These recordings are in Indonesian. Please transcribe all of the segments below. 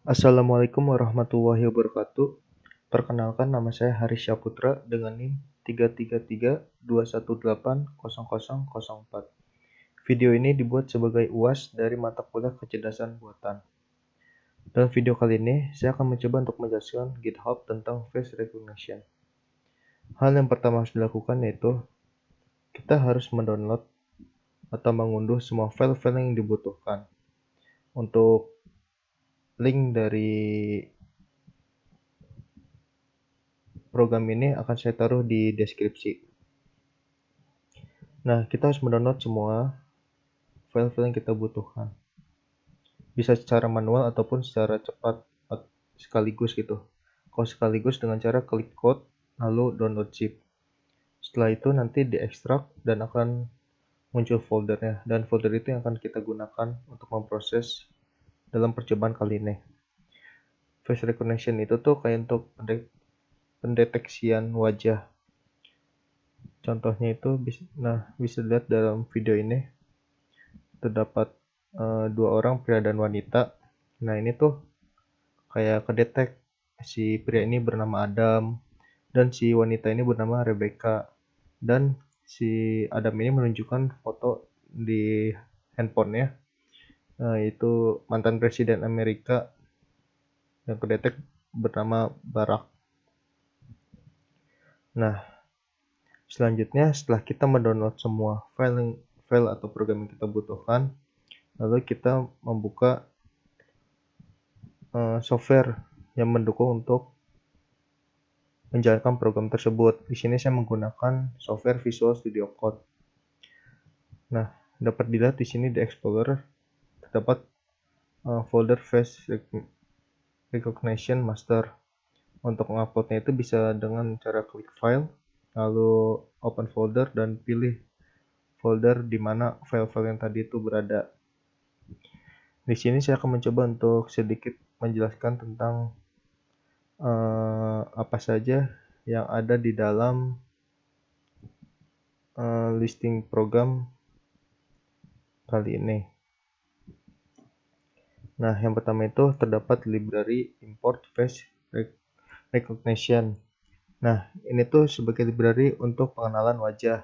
Assalamualaikum warahmatullahi wabarakatuh. Perkenalkan, nama saya Haris Syaputra dengan NIM 33321800004. Video ini dibuat sebagai UAS dari mata kuliah kecerdasan buatan. Dalam video kali ini, saya akan mencoba untuk menjelaskan GitHub tentang face recognition. Hal yang pertama harus dilakukan yaitu kita harus mendownload atau mengunduh semua file-file yang dibutuhkan. Untuk link dari program ini akan saya taruh di deskripsi. Nah, kita harus mendownload semua file-file yang kita butuhkan. Bisa secara manual ataupun secara cepat sekaligus gitu. Kalau sekaligus dengan cara klik code lalu download zip. Setelah itu nanti diekstrak dan akan muncul foldernya, dan folder itu yang akan kita gunakan untuk memproses dalam percobaan kali ini. Face recognition itu tuh kayak untuk pendeteksian wajah. Contohnya itu bisa dilihat dalam video ini. Terdapat dua orang, pria dan wanita. Nah, ini tuh kayak kedetek si pria ini bernama Adam dan si wanita ini bernama Rebecca, dan si Adam ini menunjukkan foto di handphonenya, itu mantan presiden Amerika yang kedetek bernama Barack. Nah, selanjutnya setelah kita mendownload semua file atau program yang kita butuhkan, lalu kita membuka software yang mendukung untuk menjalankan program tersebut. Di sini saya menggunakan software Visual Studio Code. Nah, dapat dilihat di sini di Explorer terdapat folder Face Recognition Master. Untuk menguploadnya itu bisa dengan cara klik file, lalu open folder dan pilih folder di mana file-file yang tadi itu berada. Di sini saya akan mencoba untuk sedikit menjelaskan tentang apa saja yang ada di dalam listing program kali ini. Nah, yang pertama itu terdapat library import face recognition. Nah, ini tuh sebagai library untuk pengenalan wajah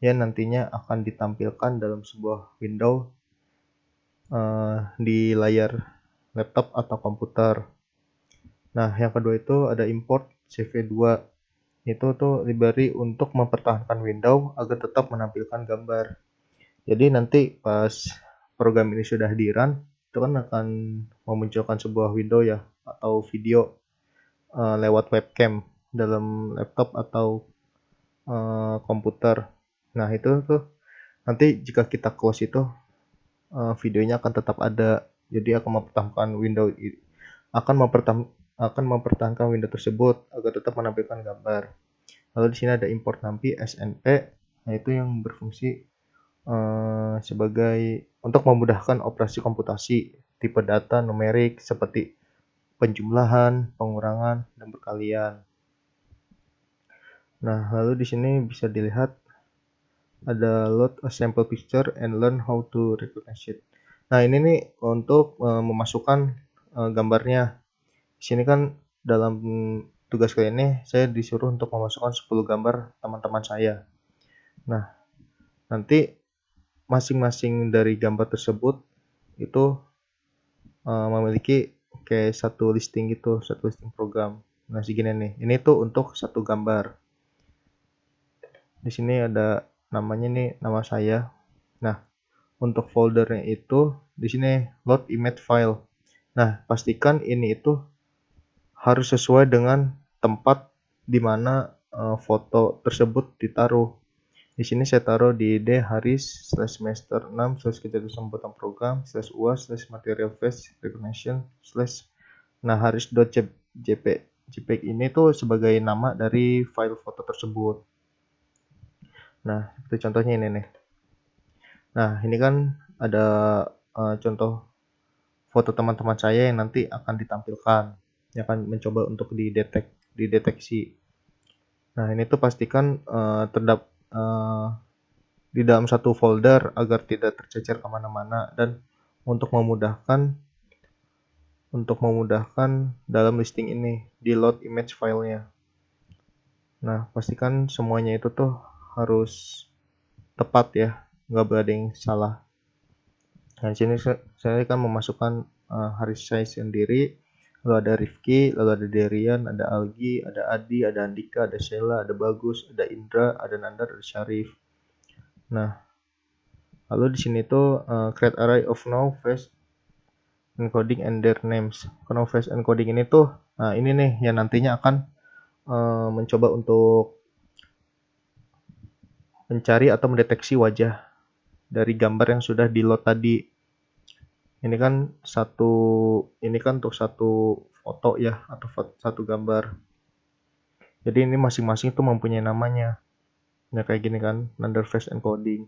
yang nantinya akan ditampilkan dalam sebuah window di layar laptop atau komputer. Nah, yang kedua itu ada import CV2. Itu tuh library untuk mempertahankan window agar tetap menampilkan gambar. Jadi nanti pas program ini sudah di-run, itu kan akan memunculkan sebuah window ya, atau video lewat webcam dalam laptop atau komputer. Nah, itu tuh nanti jika kita close itu videonya akan tetap ada. Jadi akan mempertahankan window tersebut agar tetap menampilkan gambar. Lalu di sini ada import NumPy SNP. Nah, itu yang berfungsi sebagai untuk memudahkan operasi komputasi tipe data numerik seperti penjumlahan, pengurangan, dan perkalian. Nah, lalu di sini bisa dilihat ada load a sample picture and learn how to recognize it. Nah, ini nih untuk memasukkan gambarnya. Di sini kan dalam tugas kali ini saya disuruh untuk memasukkan 10 gambar teman-teman saya. Nah, nanti masing-masing dari gambar tersebut itu memiliki kayak satu listing gitu, satu listing program. Nah, segini nih. Ini tuh untuk satu gambar. Di sini ada namanya nih, nama saya. Nah, untuk foldernya itu di sini load image file. Nah, pastikan ini itu harus sesuai dengan tempat di mana foto tersebut ditaruh. Di sini saya taruh di dharis/semester 6/kecerdasan buatan program /uas/material face recognition/ nah haris.jpg ini tuh sebagai nama dari file foto tersebut. Nah, seperti contohnya ini nih. Nah, ini kan ada contoh foto teman-teman saya yang nanti akan ditampilkan, yang akan mencoba untuk dideteksi. Nah, ini tuh pastikan di dalam satu folder agar tidak tercecer kemana-mana, dan untuk memudahkan untuk memudahkan dalam listing ini di load image filenya. Nah, pastikan semuanya itu tuh harus tepat ya, nggak boleh ada yang salah. Nah, di sini saya kan memasukkan Harishay sendiri, lalu ada Rifki, lalu ada Derian, ada Algi, ada Adi, ada Andika, ada Sheila, ada Bagus, ada Indra, ada Nandar, ada Syarif. Nah, lalu di sini tuh create array of now, face, encoding, and their names. Now face encoding ini tuh, nah ini nih yang nantinya akan mencoba untuk mencari atau mendeteksi wajah dari gambar yang sudah di load tadi. Ini kan untuk satu foto ya, atau satu gambar. Jadi ini masing-masing itu mempunyai namanya. Nah kayak gini kan, under face encoding.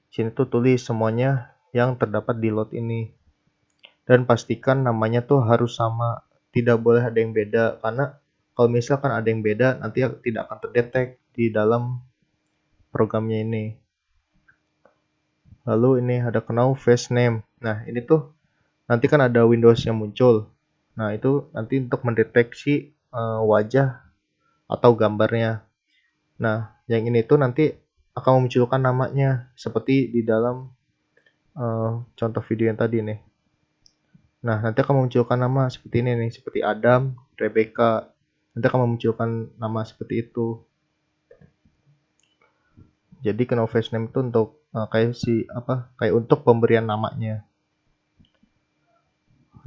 Sini tuh tulis semuanya yang terdapat di load ini. Dan pastikan namanya tuh harus sama. Tidak boleh ada yang beda, karena kalau misalkan ada yang beda, nanti tidak akan terdetek di dalam programnya ini. Lalu ini ada Know Face Name. Nah ini tuh nanti kan ada Windows yang muncul. Nah itu nanti untuk mendeteksi wajah atau gambarnya. Nah yang ini tuh nanti akan memunculkan namanya seperti di dalam contoh video yang tadi nih. Nah nanti akan memunculkan nama seperti ini nih, seperti Adam, Rebecca. Nanti akan memunculkan nama seperti itu. Jadi Know Face Name itu untuk kayak untuk pemberian namanya.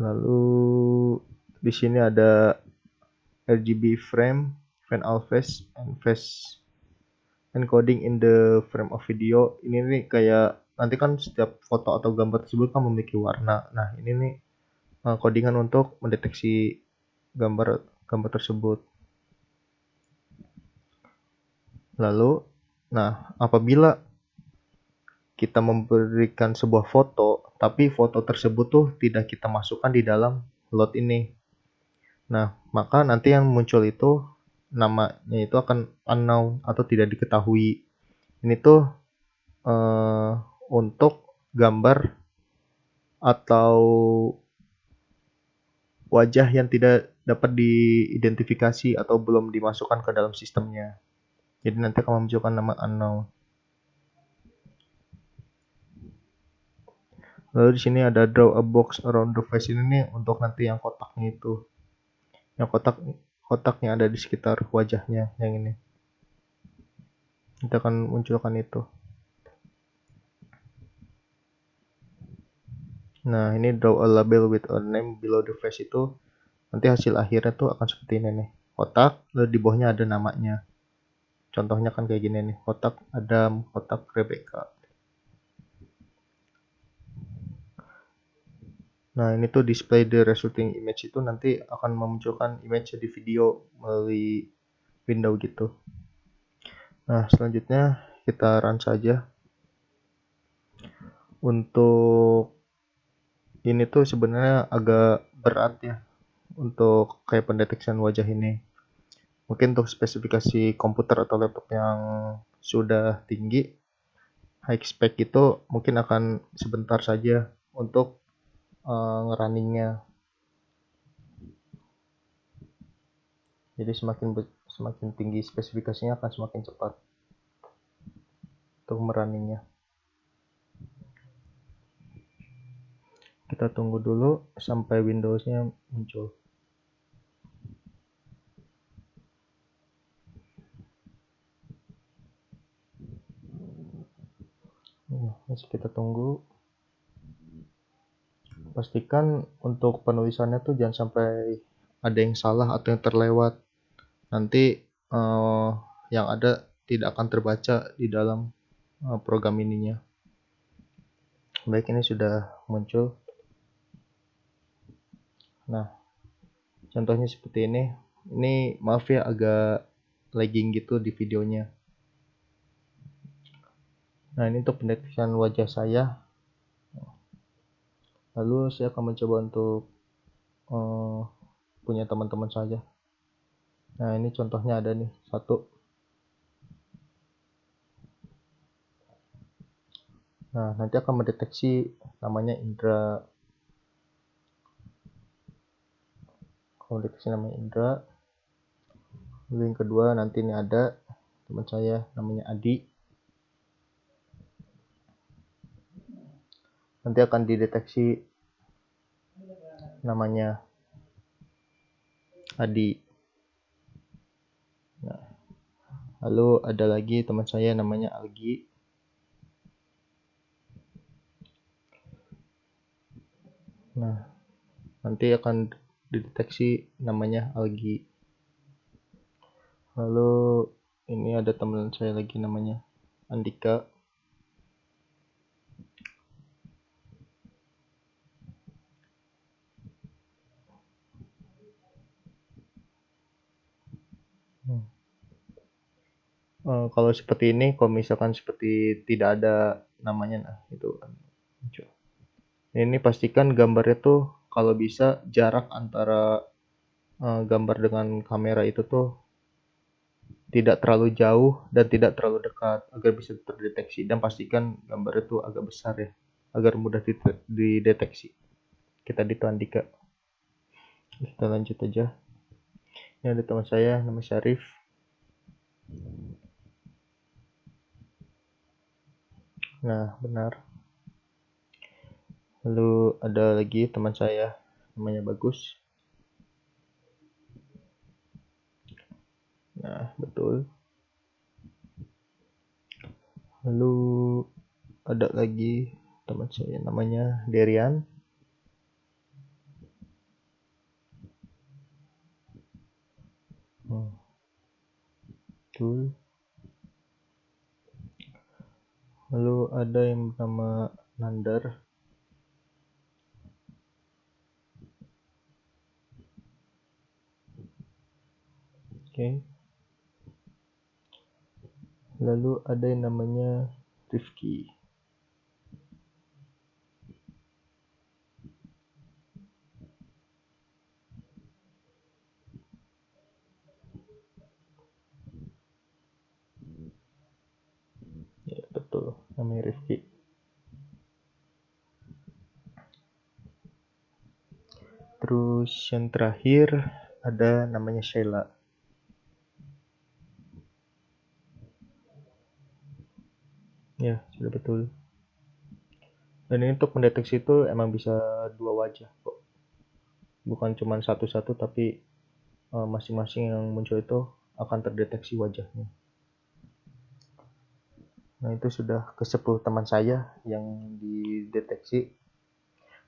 Lalu di sini ada RGB frame, all face, and face encoding in the frame of video. Ini nih kayak nanti kan setiap foto atau gambar tersebut kan memiliki warna. Nah ini nih codingan untuk mendeteksi gambar tersebut. Lalu, nah apabila kita memberikan sebuah foto, tapi foto tersebut tuh tidak kita masukkan di dalam load ini. Nah, maka nanti yang muncul itu namanya itu akan unknown atau tidak diketahui. Ini tuh untuk gambar atau wajah yang tidak dapat diidentifikasi atau belum dimasukkan ke dalam sistemnya. Jadi nanti akan memunculkan nama unknown. Lalu di sini ada draw a box around the face, ini nih untuk nanti yang kotaknya itu. Yang kotaknya ada di sekitar wajahnya yang ini. Kita akan munculkan itu. Nah, ini draw a label with a name below the face itu nanti hasil akhirnya tuh akan seperti ini nih. Kotak, lalu di bawahnya ada namanya. Contohnya kan kayak gini nih. Kotak Adam, kotak Rebecca. Nah, ini tuh display the resulting image itu nanti akan memunculkan image di video melalui window gitu. Nah, selanjutnya kita run saja. Untuk ini tuh sebenarnya agak berat ya untuk kayak pendeteksian wajah ini. Mungkin untuk spesifikasi komputer atau laptop yang sudah tinggi, high spec itu mungkin akan sebentar saja untuk ngerunningnya. Jadi semakin tinggi spesifikasinya akan semakin cepat untuk merunningnya. Kita tunggu dulu sampai Windowsnya muncul. Masih kita tunggu. Pastikan untuk penulisannya tuh jangan sampai ada yang salah atau yang terlewat. Nanti yang ada tidak akan terbaca di dalam program ininya. Baik, ini sudah muncul. Nah, contohnya seperti ini. Ini maaf ya agak lagging gitu di videonya. Nah, ini untuk pendeteksian wajah saya. Lalu saya akan mencoba untuk punya teman-teman saja. Nah, ini contohnya ada nih, satu. Nah, nanti akan mendeteksi namanya Indra. mendeteksi namanya Indra. Lalu yang kedua nanti ini ada teman saya namanya Adi. Nanti akan dideteksi namanya Adi. Nah, lalu ada lagi teman saya namanya Algi. Nah, nanti akan dideteksi namanya Algi. Lalu ini ada teman saya lagi namanya Andika. Kalau seperti ini, kalau misalkan seperti tidak ada namanya, nah itu kan muncul. Ini pastikan gambarnya tuh kalau bisa jarak antara gambar dengan kamera itu tuh tidak terlalu jauh dan tidak terlalu dekat agar bisa terdeteksi, dan pastikan gambarnya tuh agak besar ya agar mudah dideteksi. Kita itu Andika. Kita lanjut aja. Ini ada teman saya namanya Syarif. Nah, benar. Lalu ada lagi teman saya namanya Bagus. Nah, betul. Lalu ada lagi teman saya namanya Derian. Betul. Lalu ada yang bernama Nandar. Oke. Lalu ada yang namanya Rifki. Ya, betul, namanya Rifki. Terus yang terakhir ada namanya Sheila. Ya, sudah betul. Dan ini untuk mendeteksi itu emang bisa dua wajah kok. Bukan cuma satu-satu, tapi masing-masing yang muncul itu akan terdeteksi wajahnya. Nah, itu sudah ke-10 teman saya yang dideteksi.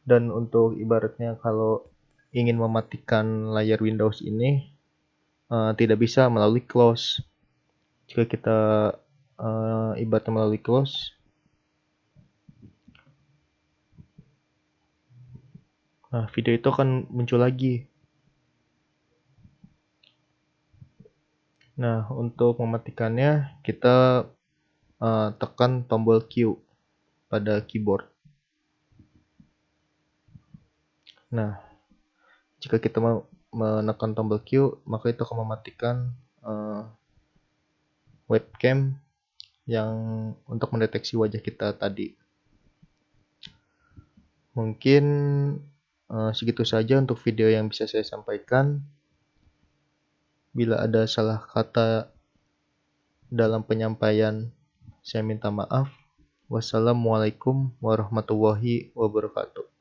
Dan untuk ibaratnya kalau ingin mematikan layar Windows ini tidak bisa melalui close. Jika kita ibaratnya melalui close, nah video itu akan muncul lagi. Nah, untuk mematikannya kita tekan tombol Q pada keyboard. Nah, jika kita mau menekan tombol Q, maka itu akan mematikan webcam yang untuk mendeteksi wajah kita tadi. Mungkin segitu saja untuk video yang bisa saya sampaikan. Bila ada salah kata dalam penyampaian, saya minta maaf. Wassalamualaikum warahmatullahi wabarakatuh.